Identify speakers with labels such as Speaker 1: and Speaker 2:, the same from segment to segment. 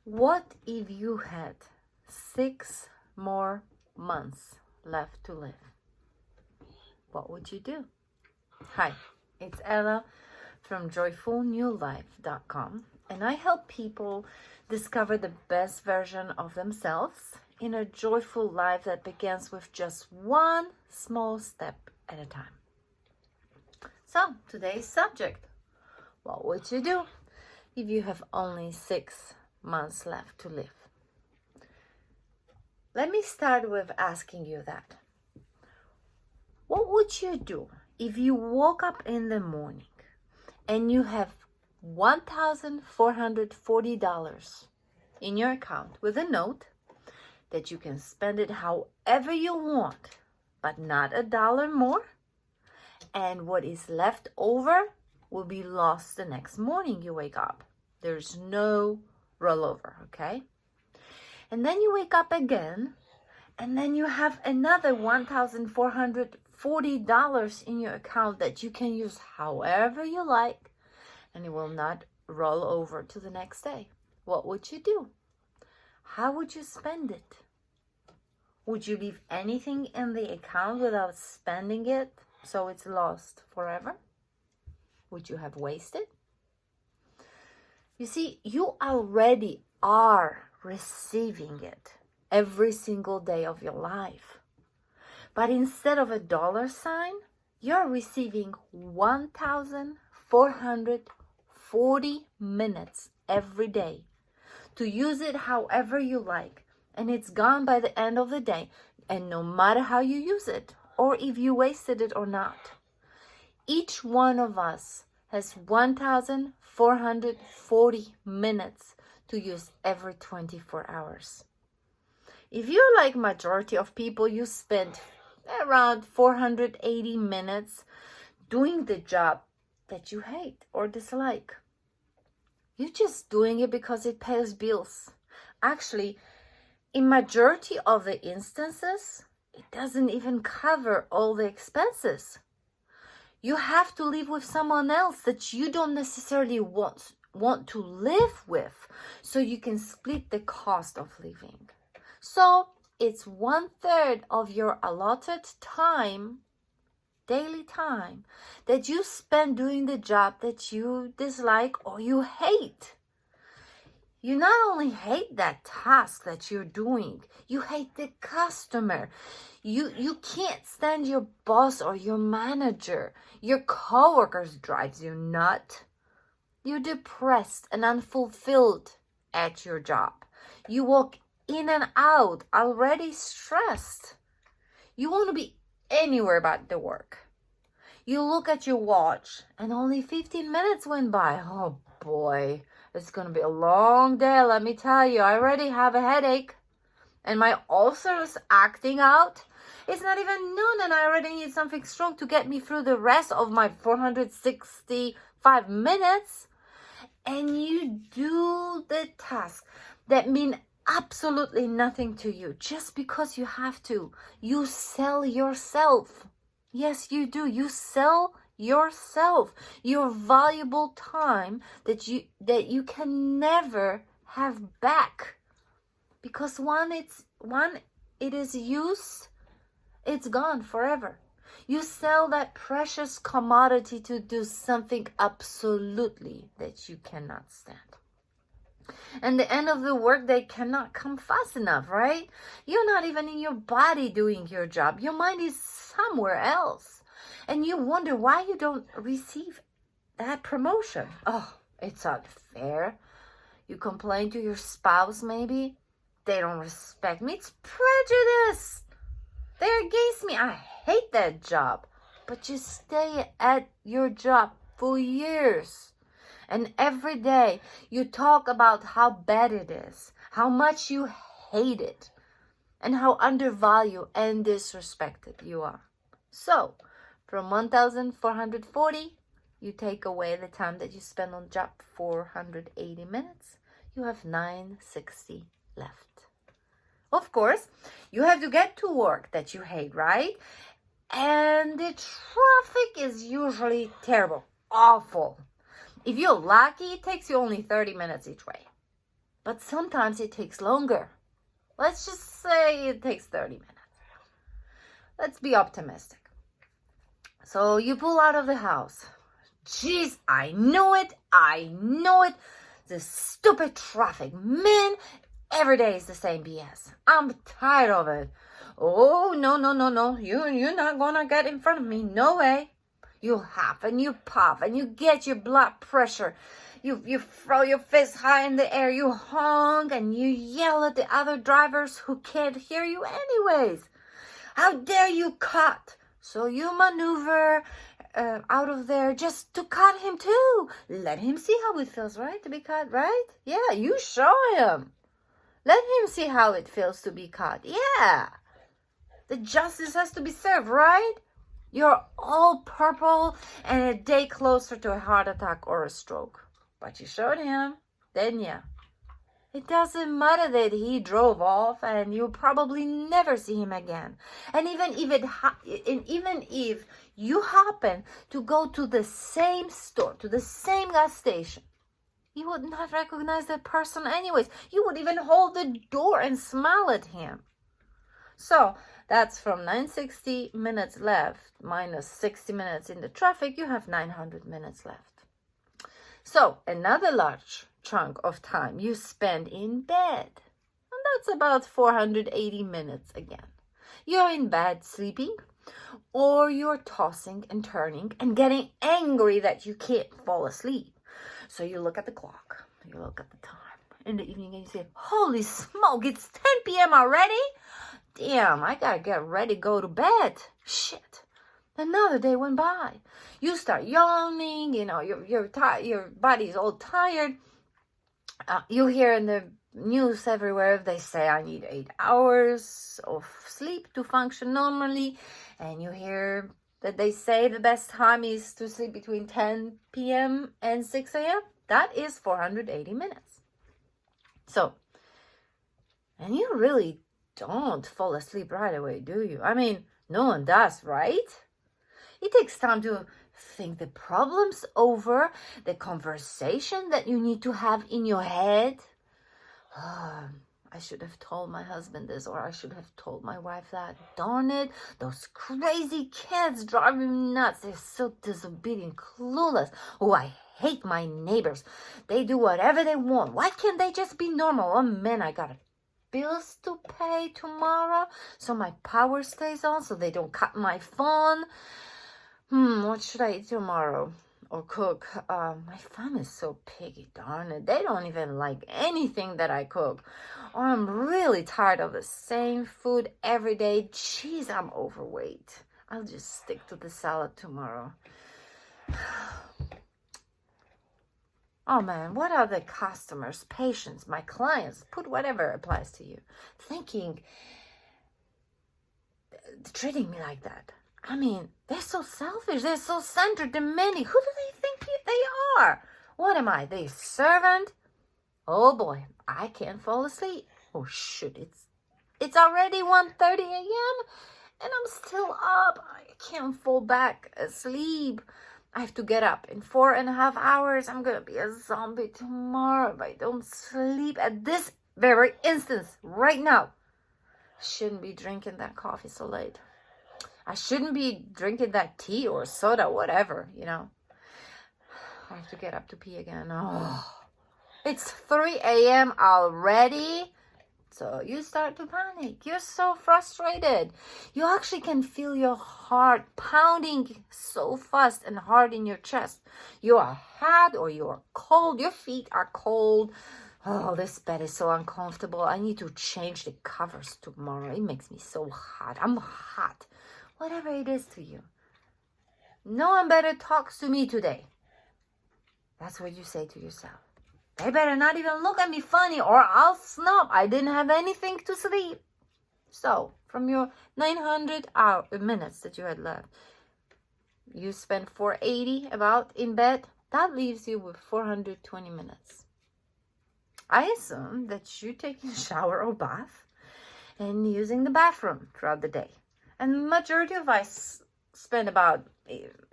Speaker 1: What if you had 6 more months left to live? What would you do? Hi, it's Ella from joyfulnewlife.com, and I help people discover the best version of themselves in a joyful life that begins with just one small step at a time. So, today's subject: what would you do if you have only 6 months left to live? Let me start with asking you that. What would you do if you woke up in the morning and you have $1,440 in your account with a note that you can spend it however you want, but not a dollar more, and what is left over will be lost the next morning you wake up? There's no rollover, okay? And then you wake up again, and then you have another $1,440 in your account that you can use however you like, and it will not roll over to the next day. What would you do? How would you spend it? Would you leave anything in the account without spending it so it's lost forever? Would you have wasted? You see, you already are receiving it every single day of your life. But instead of a dollar sign, you're receiving 1,440 minutes every day to use it however you like. And it's gone by the end of the day. And no matter how you use it, or if you wasted it or not, each one of us has 1,440 minutes to use every 24 hours. If you're like majority of people, you spend around 480 minutes doing the job that you hate or dislike. You're just doing it because it pays bills. Actually, in majority of the instances, it doesn't even cover all the expenses. You have to live with someone else that you don't necessarily want to live with, so you can split the cost of living. So it's 1/3 of your allotted time, daily time, that you spend doing the job that you dislike or you hate. You not only hate that task that you're doing, you hate the customer. You can't stand your boss or your manager. Your coworkers drives you nuts. You're depressed and unfulfilled at your job. You walk in and out already stressed. You want to be anywhere but the work. You look at your watch and only 15 minutes went by. Oh boy, it's going to be a long day, let me tell you. I already have a headache and my ulcer is acting out. It's not even noon and I already need something strong to get me through the rest of my 465 minutes. And you do the tasks that mean absolutely nothing to you just because you have to. You sell yourself. Yes, you do. You sell yourself, your valuable time that you can never have back, because once it is used, it's gone forever. You sell that precious commodity to do something absolutely that you cannot stand. And the end of the workday cannot come fast enough, right? You're not even in your body doing your job. Your mind is somewhere else. And you wonder why you don't receive that promotion. Oh, it's unfair. You complain to your spouse maybe. They don't respect me. It's prejudice. They're against me. I hate that job. But you stay at your job for years. And every day you talk about how bad it is, how much you hate it, and how undervalued and disrespected you are. So, from 1,440, you take away the time that you spend on job, 480 minutes, you have 960 left. Of course, you have to get to work that you hate, right? And the traffic is usually terrible, awful. If you're lucky, it takes you only 30 minutes each way. but sometimes it takes longer. Let's just say it takes 30 minutes. Let's be optimistic. So you pull out of the house. Jeez, I know it. The stupid traffic. Man, every day is the same BS. I'm tired of it. Oh, no. You're not gonna get in front of me. No way. You huff and you puff and you get your blood pressure. You throw your fist high in the air. You honk and you yell at the other drivers who can't hear you anyways. How dare you cut? So you maneuver out of there just to cut him too. Let him see how it feels, right? To be cut, right? Yeah, you show him. Let him see how it feels to be cut. Yeah. The justice has to be served, right? You're all purple and a day closer to a heart attack or a stroke. But you showed him, didn't you? It doesn't matter that he drove off and you'll probably never see him again. And even if you happen to go to the same store, to the same gas station, you would not recognize that person anyways. You would even hold the door and smile at him. So that's from 960 minutes left minus 60 minutes in the traffic, you have 900 minutes left. So another large chunk of time you spend in bed. And that's about 480 minutes again. You're in bed sleeping, or you're tossing and turning and getting angry that you can't fall asleep. So you look at the clock, you look at the time in the evening and you say, holy smoke, it's 10 p.m. already? Damn, I gotta get ready to go to bed. Shit. Another day went by. You start yawning, you're tired, your body's all tired. You hear in the news everywhere, they say I need 8 hours of sleep to function normally. And you hear that they say the best time is to sleep between 10 p.m. and 6 a.m. That is 480 minutes. So, and you really don't fall asleep right away, do you? I mean, no one does, right? It takes time to think the problem's over, the conversation that you need to have in your head. I should have told my husband this, or I should have told my wife that. Darn it, those crazy kids drive me nuts. They're so disobedient, clueless. Oh, I hate my neighbors. They do whatever they want. Why can't they just be normal? Oh man, I got bills to pay tomorrow, so my power stays on, so they don't cut my phone. What should I eat tomorrow or cook? My family's so picky, darn it. They don't even like anything that I cook. Or I'm really tired of the same food every day. Jeez, I'm overweight. I'll just stick to the salad tomorrow. Oh man, what are the customers, patients, my clients, put whatever applies to you, thinking, treating me like that? I mean, they're so selfish, they're so centered, demanding. Who do they think they are? What am I, their servant? Oh boy, I can't fall asleep. Oh shoot, it's already 1:30 a.m. and I'm still up. I can't fall back asleep. I have to get up in 4.5 hours. I'm gonna be a zombie tomorrow if I don't sleep at this very instance, right now. I shouldn't be drinking that coffee so late. I shouldn't be drinking that tea or soda, whatever, I have to get up to pee again. Oh, it's 3 a.m. already. So you start to panic. You're so frustrated. You actually can feel your heart pounding so fast and hard in your chest. You are hot or you are cold. Your feet are cold. Oh, this bed is so uncomfortable. I need to change the covers tomorrow. It makes me so hot. I'm hot. Whatever it is to you. No one better talks to me today. That's what you say to yourself. They better not even look at me funny or I'll snap. I didn't have anything to sleep. So, from your 900 minutes that you had left, you spent 480 about in bed. That leaves you with 420 minutes. I assume that you're taking a shower or bath and using the bathroom throughout the day. And the majority of us spend about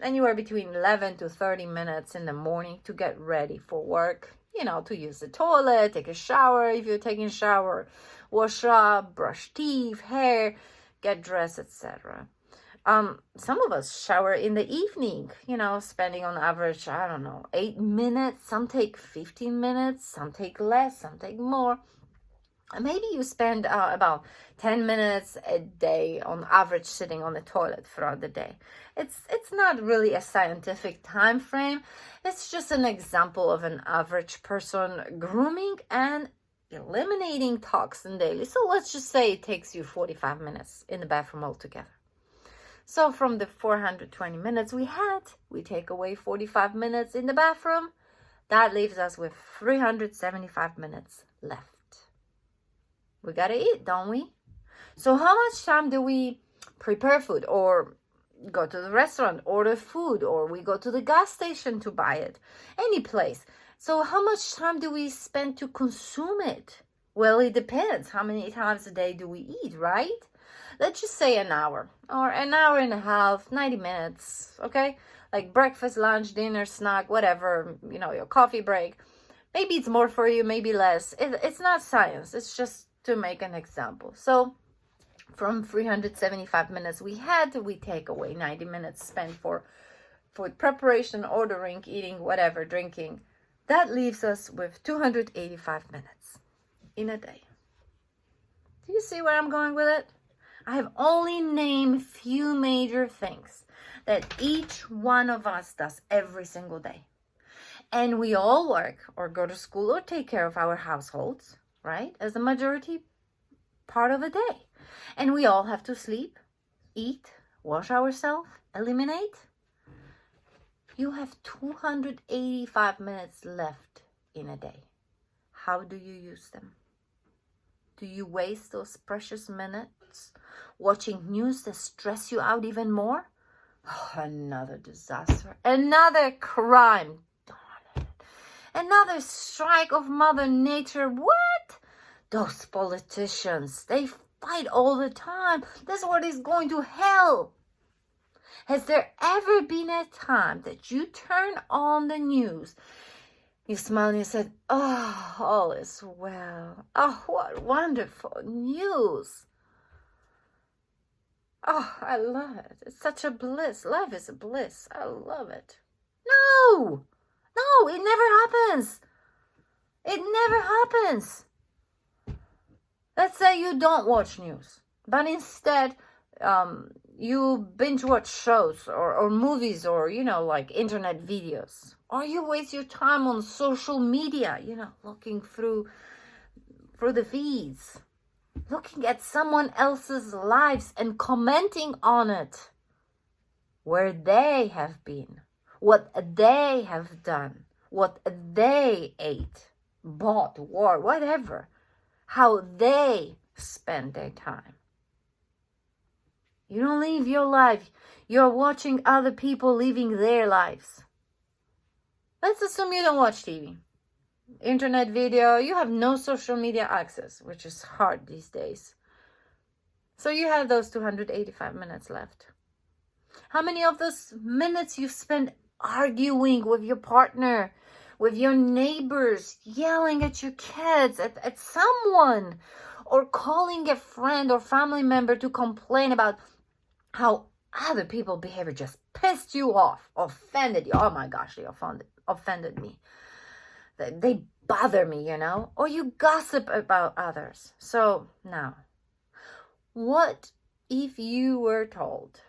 Speaker 1: anywhere between 11 to 30 minutes in the morning to get ready for work. to use the toilet, take a shower if you're taking a shower, wash up, brush teeth, hair, get dressed, etc. Some of us shower in the evening, spending on average, 8 minutes. Some take 15 minutes, some take less, some take more. Maybe you spend about 10 minutes a day on average sitting on the toilet throughout the day. It's not really a scientific time frame. It's just an example of an average person grooming and eliminating toxin daily. So let's just say it takes you 45 minutes in the bathroom altogether. So from the 420 minutes we take away 45 minutes in the bathroom. That leaves us with 375 minutes left. We gotta eat, don't we? So how much time do we prepare food, or go to the restaurant, order food, or we go to the gas station to buy it? Any place. So how much time do we spend to consume it? Well, it depends. How many times a day do we eat, right? Let's just say an hour or an hour and a half, 90 minutes, okay? Like breakfast, lunch, dinner, snack, whatever, your coffee break. Maybe it's more for you, maybe less. It's not science. It's just to make an example. So from 375 minutes we take away 90 minutes spent for food preparation, ordering, eating, whatever, drinking. That leaves us with 285 minutes in a day. Do you see where I'm going with it? I have only named few major things that each one of us does every single day. And we all work or go to school or take care of our households, right? As the majority part of a day. And we all have to sleep, eat, wash ourselves, eliminate. You have 285 minutes left in a day. How do you use them? Do you waste those precious minutes watching news that stress you out even more? Oh, another disaster, another crime, darn it. Another strike of Mother Nature. What? Those politicians, they fight all the time. This world is going to hell. Has there ever been a time that you turn on the news, you smile and you said, oh, all is well. Oh, what wonderful news. Oh, I love it. It's such a bliss. Life is a bliss. I love it. No, it never happens. It never happens. Let's say you don't watch news, but instead you binge watch shows or movies or, like internet videos. Or you waste your time on social media, looking through the feeds, looking at someone else's lives and commenting on it, where they have been, what they have done, what they ate, bought, wore, whatever, how they spend their time. You don't live your life. You're watching other people living their lives. Let's assume you don't watch TV, internet video. You have no social media access, which is hard these days. So you have those 285 minutes left. How many of those minutes you spend arguing with your partner, with your neighbors, yelling at your kids, at someone, or calling a friend or family member to complain about how other people's behavior just pissed you off, offended you? Oh my gosh, they offended me. They bother me, or you gossip about others. So now, what if you were told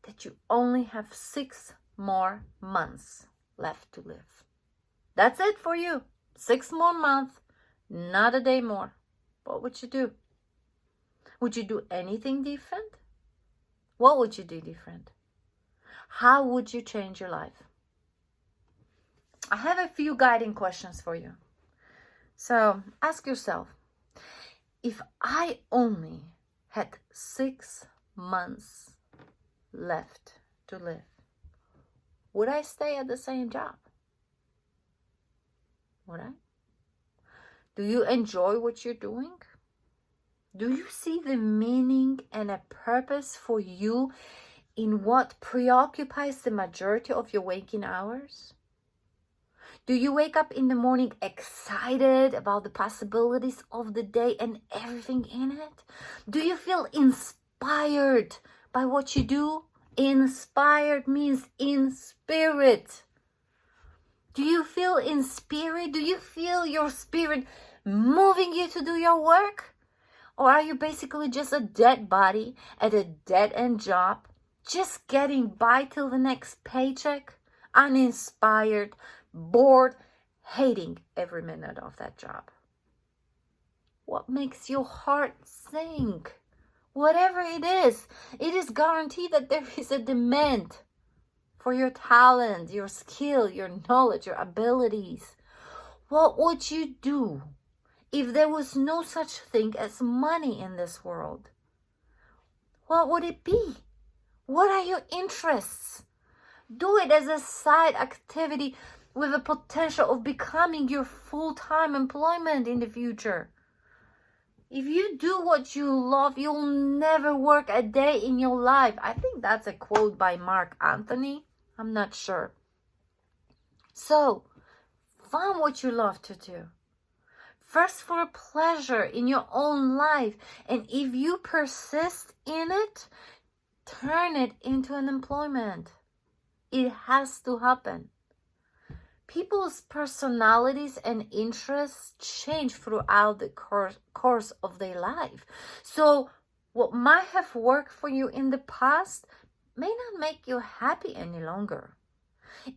Speaker 1: that you only have 6 more months left to live? That's it for you. 6 more months, not a day more. What would you do? Would you do anything different? What would you do different? How would you change your life? I have a few guiding questions for you. So ask yourself, if I only had 6 months left to live, would I stay at the same job? Would I? Do you enjoy what you're doing? Do you see the meaning and a purpose for you in what preoccupies the majority of your waking hours? Do you wake up in the morning excited about the possibilities of the day and everything in it? Do you feel inspired by what you do? Inspired means in spirit. Do you feel in spirit? Do you feel your spirit moving you to do your work? Or are you basically just a dead body at a dead-end job, just getting by till the next paycheck, uninspired, bored, hating every minute of that job? What makes your heart sink? Whatever it is guaranteed that there is a demand for your talent, your skill, your knowledge, your abilities. What would you do if there was no such thing as money in this world? What would it be? What are your interests? Do it as a side activity with the potential of becoming your full-time employment in the future. If you do what you love, you'll never work a day in your life. I think that's a quote by Mark Anthony. I'm not sure. So, find what you love to do. First for pleasure in your own life. And if you persist in it, turn it into an employment. It has to happen. People's personalities and interests change throughout the course of their life. So what might have worked for you in the past may not make you happy any longer.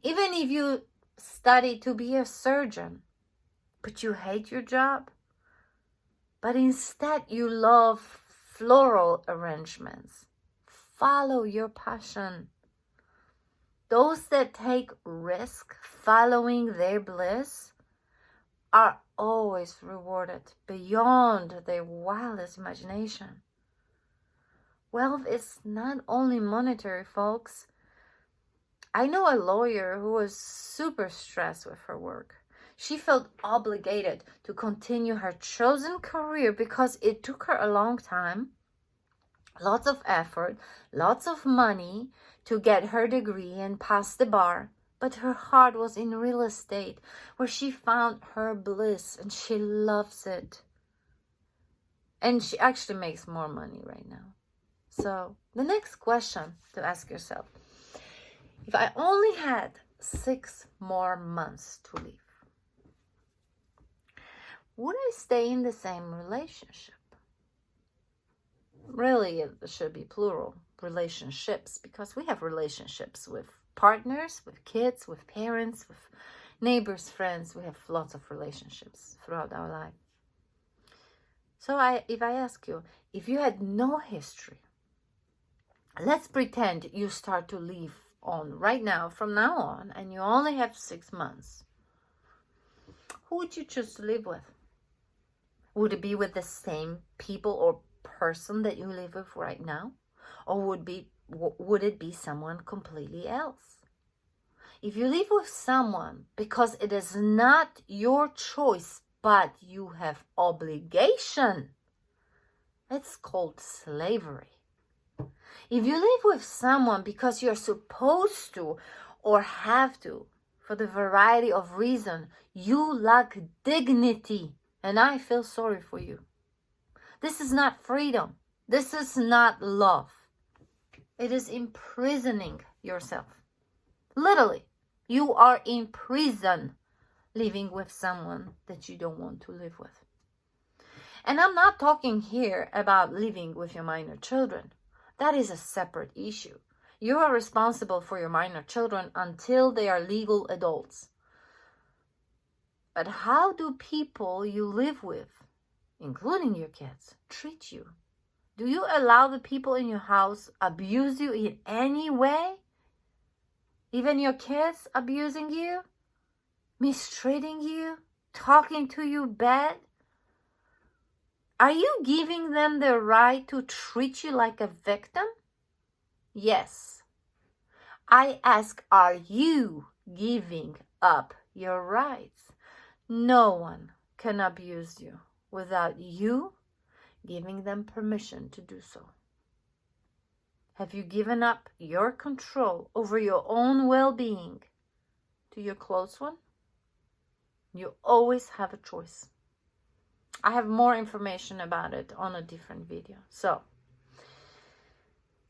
Speaker 1: Even if you study to be a surgeon, but you hate your job, but instead you love floral arrangements, follow your passion. Those that take risk following their bliss are always rewarded beyond their wildest imagination. Wealth is not only monetary, folks. I know a lawyer who was super stressed with her work. She felt obligated to continue her chosen career because it took her a long time, lots of effort, lots of money to get her degree and pass the bar. But her heart was in real estate, where she found her bliss and she loves it. And she actually makes more money right now. So the next question to ask yourself: if I only had 6 more months to live, would I stay in the same relationship? Really, it should be plural, relationships, because we have relationships with partners, with kids, with parents, with neighbors, friends. We have lots of relationships throughout our life. So if I ask you, if you had no history, let's pretend you start to live on right now, from now on, and you only have 6 months. Who would you choose to live with? Would it be with the same people or person that you live with right now? Or would it be someone completely else? If you live with someone because it is not your choice, but you have obligation, it's called slavery. If you live with someone because you're supposed to or have to, for the variety of reasons, you lack dignity, and I feel sorry for you. This is not freedom. This is not love. It is imprisoning yourself. Literally, you are in prison living with someone that you don't want to live with. And I'm not talking here about living with your minor children. That is a separate issue. You are responsible for your minor children until they are legal adults. But how do people you live with, including your kids, treat you? Do you allow the people in your house abuse you in any way? Even your kids abusing you? Mistreating you? Talking to you bad? Are you giving them the right to treat you like a victim? Yes. I ask, are you giving up your rights? No one can abuse you without you giving them permission to do so. Have you given up your control over your own well-being to your close one? You always have a choice. I have more information about it on a different video. So,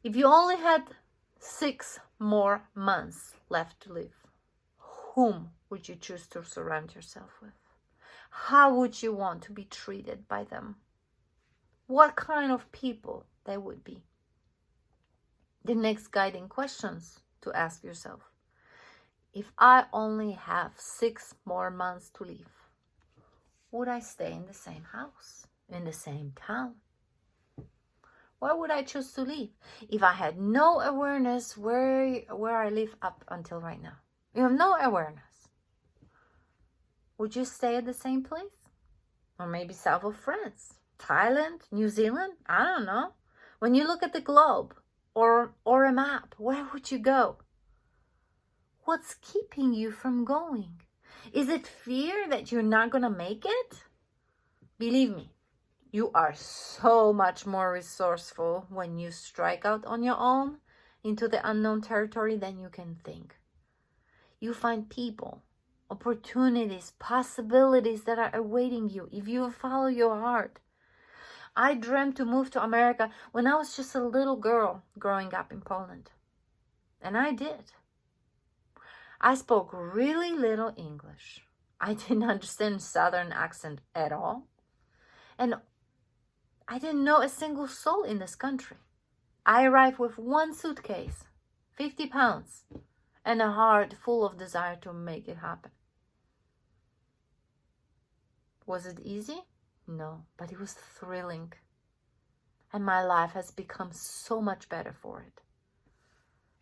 Speaker 1: if you only had 6 more months left to live, whom would you choose to surround yourself with? How would you want to be treated by them? What kind of people they would be? The next guiding questions to ask yourself. If I only have 6 more months to live, would I stay in the same house, in the same town? Where would I choose to live if I had no awareness where I live up until right now? You have no awareness. Would you stay at the same place? Or maybe south of France, Thailand, New Zealand? I don't know. When you look at the globe or a map, where would you go? What's keeping you from going? Is it fear that you're not going to make it? Believe me, you are so much more resourceful when you strike out on your own into the unknown territory than you can think. You find people, opportunities, possibilities that are awaiting you if you follow your heart. I dreamt to move to America when I was just a little girl growing up in Poland. And I did. I spoke really little English. I didn't understand Southern accent at all. And I didn't know a single soul in this country. I arrived with 1 suitcase, 50 pounds, and a heart full of desire to make it happen. Was it easy? No, but it was thrilling. And my life has become so much better for it.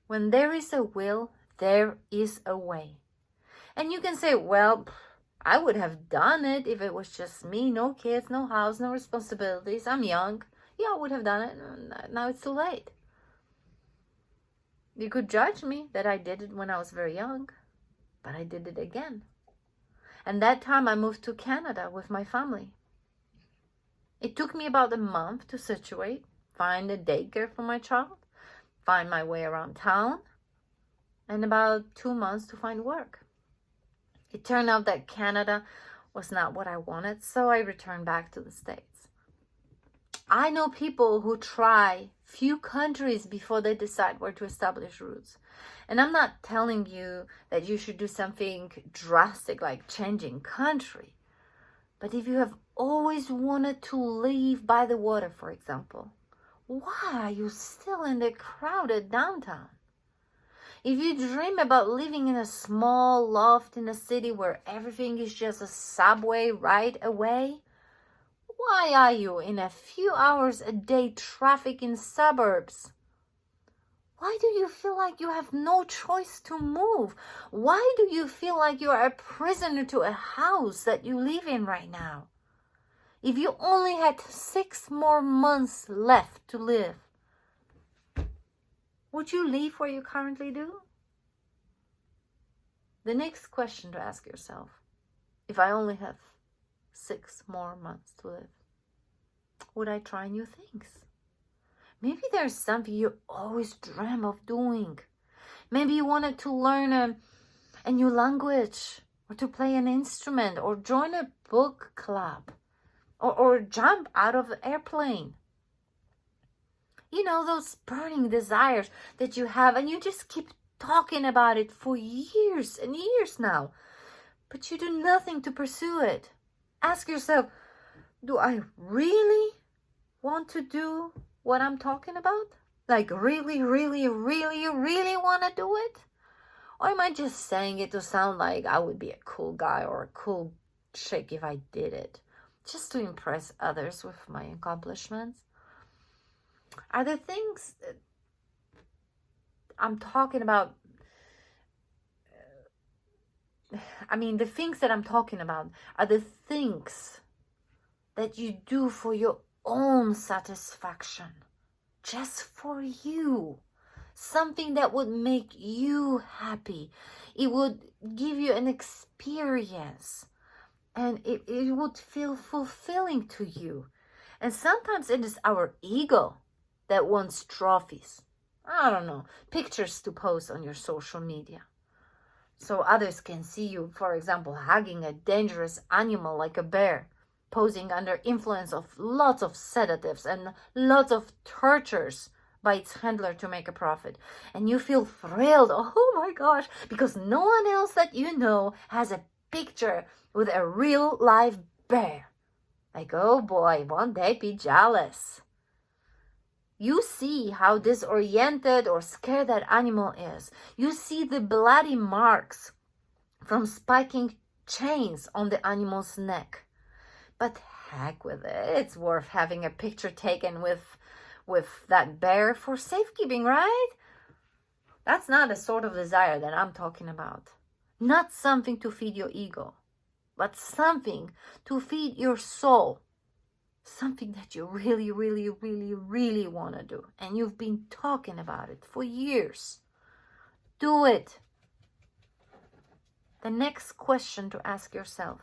Speaker 1: When there is a will, there is a way. And you can say, well, I would have done it if it was just me, no kids, no house, no responsibilities. I'm young. Yeah, I would have done it. Now it's too late. You could judge me that I did it when I was very young, but I did it again. And that time I moved to Canada with my family. It took me about a month to situate, find a daycare for my child, find my way around town, and about 2 months to find work. It turned out that Canada was not what I wanted, so I returned back to the States. I know people who try few countries before they decide where to establish roots. And I'm not telling you that you should do something drastic like changing country. But if you have always wanted to live by the water, for example, why are you still in the crowded downtown? If you dream about living in a small loft in a city where everything is just a subway right away, why are you in a few hours a day traffic in suburbs? Why do you feel like you have no choice to move? Why do you feel like you are a prisoner to a house that you live in right now? If you only had 6 more months left to live, would you leave where you currently do? The next question to ask yourself, if I only have 6 more months to live, would I try new things? Maybe there's something you always dream of doing. Maybe you wanted to learn a new language, or to play an instrument, or join a book club, or jump out of an airplane. You know, those burning desires that you have, and you just keep talking about it for years and years now, but you do nothing to pursue it. Ask yourself, do I really want to do what I'm talking about? Like really, really, really, really want to do it? Or am I just saying it to sound like I would be a cool guy or a cool chick if I did it, just to impress others with my accomplishments? Are the things that I'm talking about, the things that I'm talking about are the things that you do for your own satisfaction, just for you. Something that would make you happy. It would give you an experience, and it would feel fulfilling to you. And sometimes it is our ego that wants trophies. I don't know, pictures to post on your social media. so others can see you, for example, hugging a dangerous animal like a bear, posing under influence of lots of sedatives and lots of tortures by its handler to make a profit. And you feel thrilled, oh my gosh, because no one else that you know has a picture with a real live bear. Like, oh boy, won't they be jealous? You see how disoriented or scared that animal is. You see the bloody marks from spiking chains on the animal's neck. But heck with it, it's worth having a picture taken with that bear for safekeeping, right? That's not the sort of desire that I'm talking about. Not something to feed your ego, but something to feed your soul. Something that you really, really, really, really want to do. And you've been talking about it for years. Do it. The next question to ask yourself: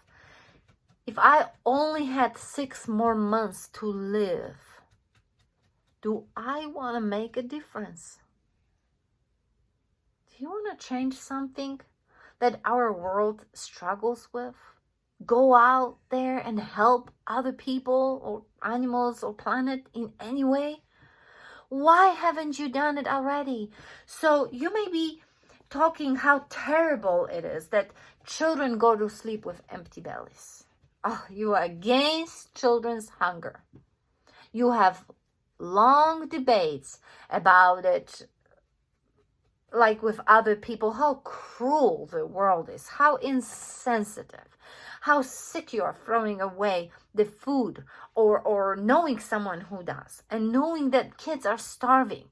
Speaker 1: if I only had 6 more months to live, do I want to make a difference? Do you want to change something that our world struggles with? Go out there and help other people or animals or planet in any way? Why haven't you done it already? So you may be talking how terrible it is that children go to sleep with empty bellies. Oh, you are against children's hunger. You have long debates about it, like with other people, how cruel the world is, how insensitive, how sick you are throwing away the food, or knowing someone who does, and knowing that kids are starving.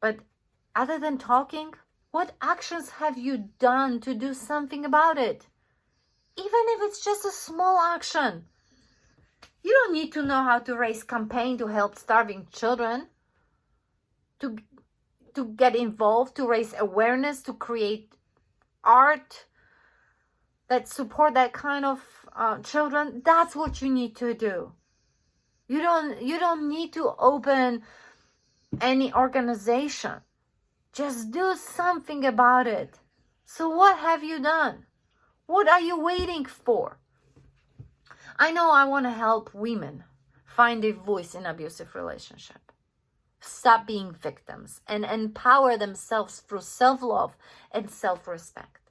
Speaker 1: But other than talking, what actions have you done to do something about it? Even if it's just a small action. You don't need to know how to raise campaign to help starving children, to get involved, to raise awareness, to create art that support that kind of children. That's what you need to do. You don't need to open any organization. Just do something about it. So what have you done? What are you waiting for? I know I want to help women find a voice in abusive relationship, stop being victims, and empower themselves through self-love and self-respect.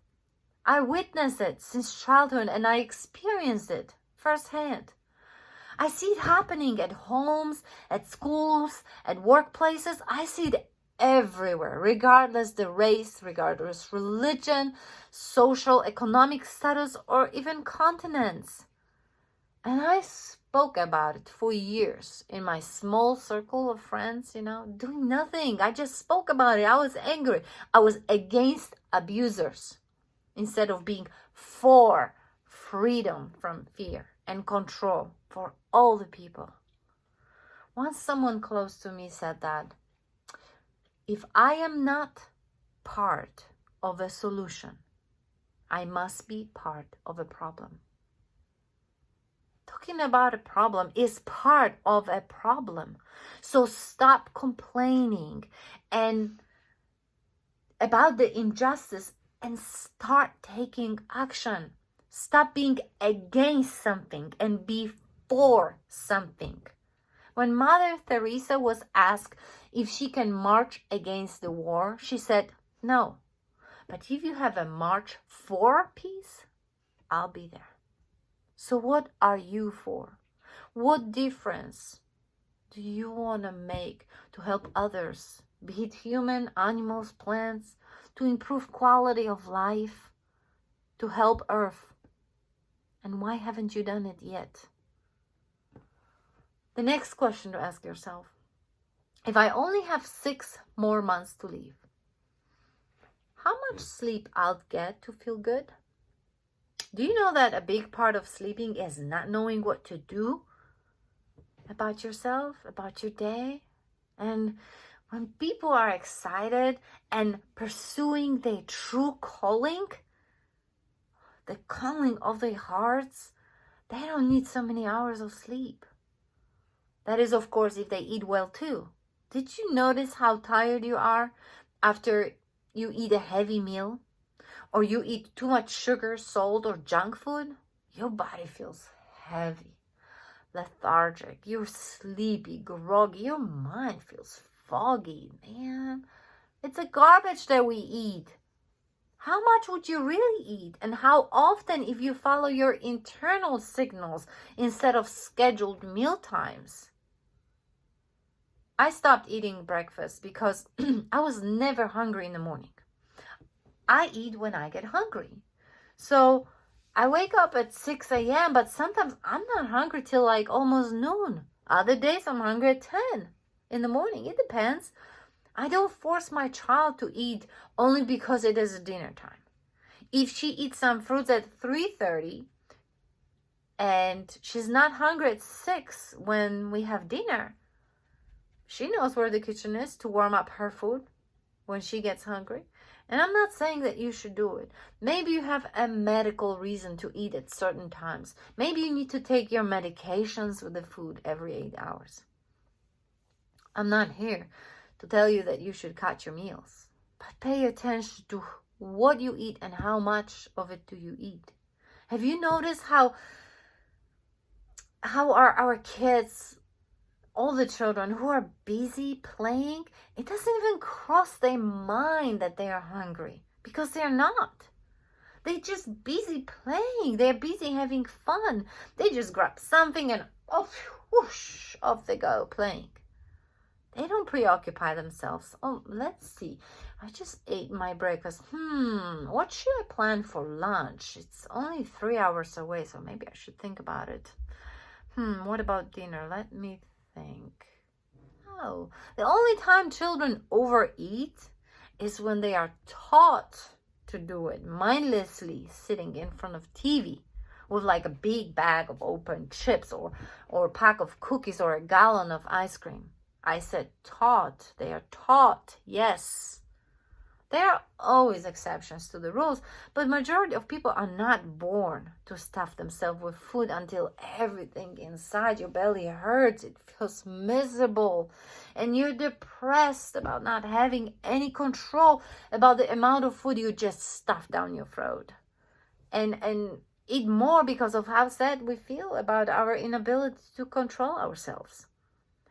Speaker 1: I witnessed it since childhood, and I experienced it firsthand. I see it happening at homes, at schools, at workplaces. I see it everywhere, regardless the race, regardless religion, social, economic status, or even continents. And I spoke about it for years in my small circle of friends, doing nothing. I just spoke about it. I was angry. I was against abusers instead of being for freedom from fear and control for all the people. Once someone close to me said that, if I am not part of a solution, I must be part of a problem. Talking about a problem is part of a problem. So stop complaining and about the injustice and start taking action. Stop being against something and be for something. When Mother Teresa was asked if she can march against the war, she said, no. But if you have a march for peace, I'll be there. So what are you for? What difference do you want to make to help others, be it human, animals, plants, to improve quality of life, to help Earth? And why haven't you done it yet? The next question to ask yourself: if I only have 6 more months to live, how much sleep I'll get to feel good? Do you know that a big part of sleeping is not knowing what to do about yourself, about your day? And when people are excited and pursuing their true calling, the calling of their hearts, they don't need so many hours of sleep. That is, of course, if they eat well too. Did you notice how tired you are after you eat a heavy meal, or you eat too much sugar, salt, or junk food, your body feels heavy, lethargic, you're sleepy, groggy, your mind feels foggy, man. It's a garbage that we eat. How much would you really eat? And how often if you follow your internal signals instead of scheduled meal times? I stopped eating breakfast because I was never hungry in the morning. I eat when I get hungry. So I wake up at 6 a.m., but sometimes I'm not hungry till like almost noon. Other days I'm hungry at 10 in the morning. It depends. I don't force my child to eat only because it is dinner time. If she eats some fruits at 3:30 and she's not hungry at 6 when we have dinner, she knows where the kitchen is to warm up her food when she gets hungry. And I'm not saying that you should do it. Maybe you have a medical reason to eat at certain times. Maybe you need to take your medications with the food every 8 hours. I'm not here to tell you that you should cut your meals, but pay attention to what you eat and how much of it do you eat. Have you noticed how are our kids, all the children who are busy playing, it doesn't even cross their mind that they are hungry, because they're not. They're just busy playing. They're busy having fun. They just grab something and whoosh, off they go playing. They don't preoccupy themselves. Oh, let's see. I just ate my breakfast. What should I plan for lunch? It's only 3 hours away, so maybe I should think about it. What about dinner? Let me think. Oh, the only time children overeat is when they are taught to do it mindlessly, sitting in front of TV with like a big bag of open chips or a pack of cookies or a gallon of ice cream. I said taught. They are taught, yes. There are always exceptions to the rules, but majority of people are not born to stuff themselves with food until everything inside your belly hurts. It feels miserable, and you're depressed about not having any control about the amount of food you just stuff down your throat. And eat more because of how sad we feel about our inability to control ourselves.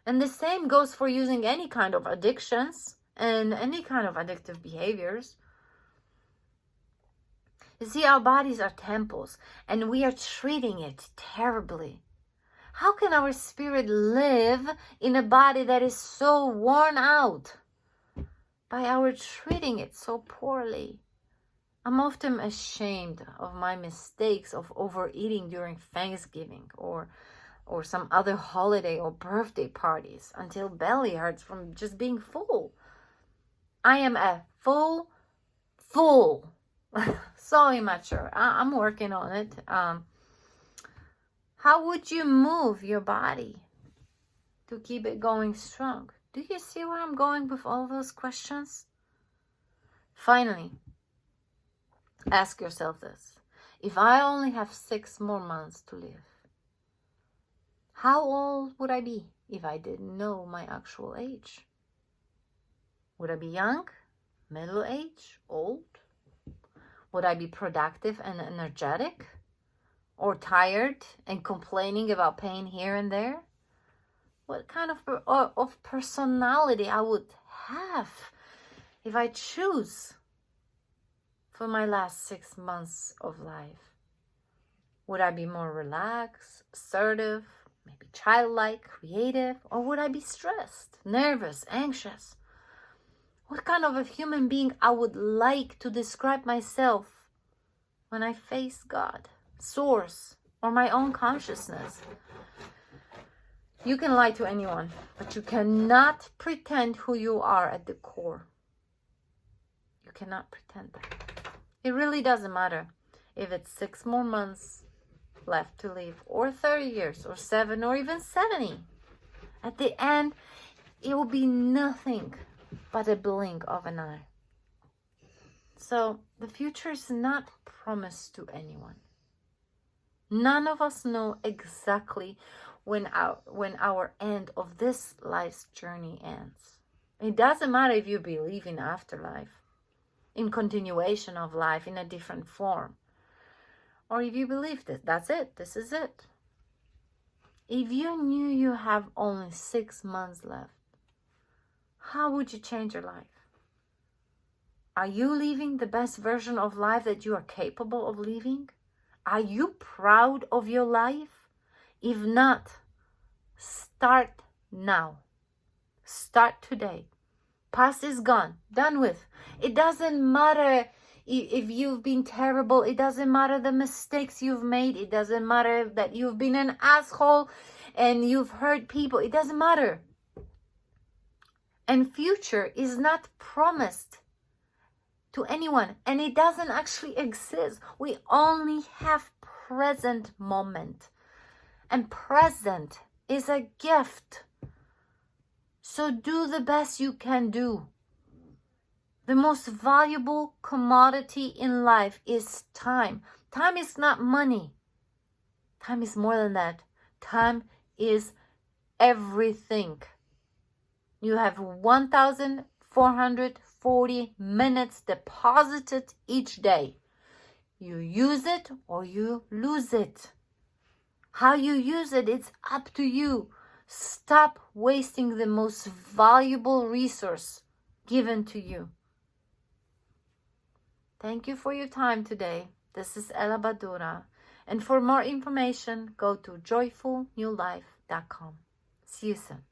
Speaker 1: And the same goes for using any kind of addictions and any kind of addictive behaviors. You see, our bodies are temples, and we are treating it terribly. How can our spirit live in a body that is so worn out? By our treating it so poorly. I'm often ashamed of my mistakes of overeating during Thanksgiving or some other holiday or birthday parties until belly hurts from just being full. I am a full. So immature. I'm working on it. How would you move your body to keep it going strong? Do you see where I'm going with all those questions? Finally, ask yourself this. If I only have 6 more months to live, how old would I be if I didn't know my actual age? Would I be young, middle age, old? Would I be productive and energetic? Or tired and complaining about pain here and there? What kind of personality I would have if I choose for my last 6 months of life? Would I be more relaxed, assertive, maybe childlike, creative? Or would I be stressed, nervous, anxious? What kind of a human being I would like to describe myself when I face God, Source, or my own consciousness? You can lie to anyone, but you cannot pretend who you are at the core. You cannot pretend that. It really doesn't matter if it's 6 more months left to live, or 30 years, or 7, or even 70. At the end, it will be nothing but a blink of an eye. So the future is not promised to anyone. None of us know exactly when our end of this life's journey ends. It doesn't matter if you believe in afterlife. in continuation of life in a different form. Or if you believe that that's it, this is it. If you knew you have only 6 months left, how would you change your life? Are you living the best version of life that you are capable of living? Are you proud of your life? If not, start now. Start today. Past is gone, done with. It doesn't matter if you've been terrible. It doesn't matter the mistakes you've made. It doesn't matter that you've been an asshole and you've hurt people. It doesn't matter. And future is not promised to anyone, and it doesn't actually exist. We only have present moment, and present is a gift. So do the best you can do. The most valuable commodity in life is time. Time is not money. Time is more than that. Time is everything. You have 1,440 minutes deposited each day. You use it or you lose it. How you use it, it's up to you. Stop wasting the most valuable resource given to you. Thank you for your time today. This is Ella Badura. And for more information, go to joyfulnewlife.com. See you soon.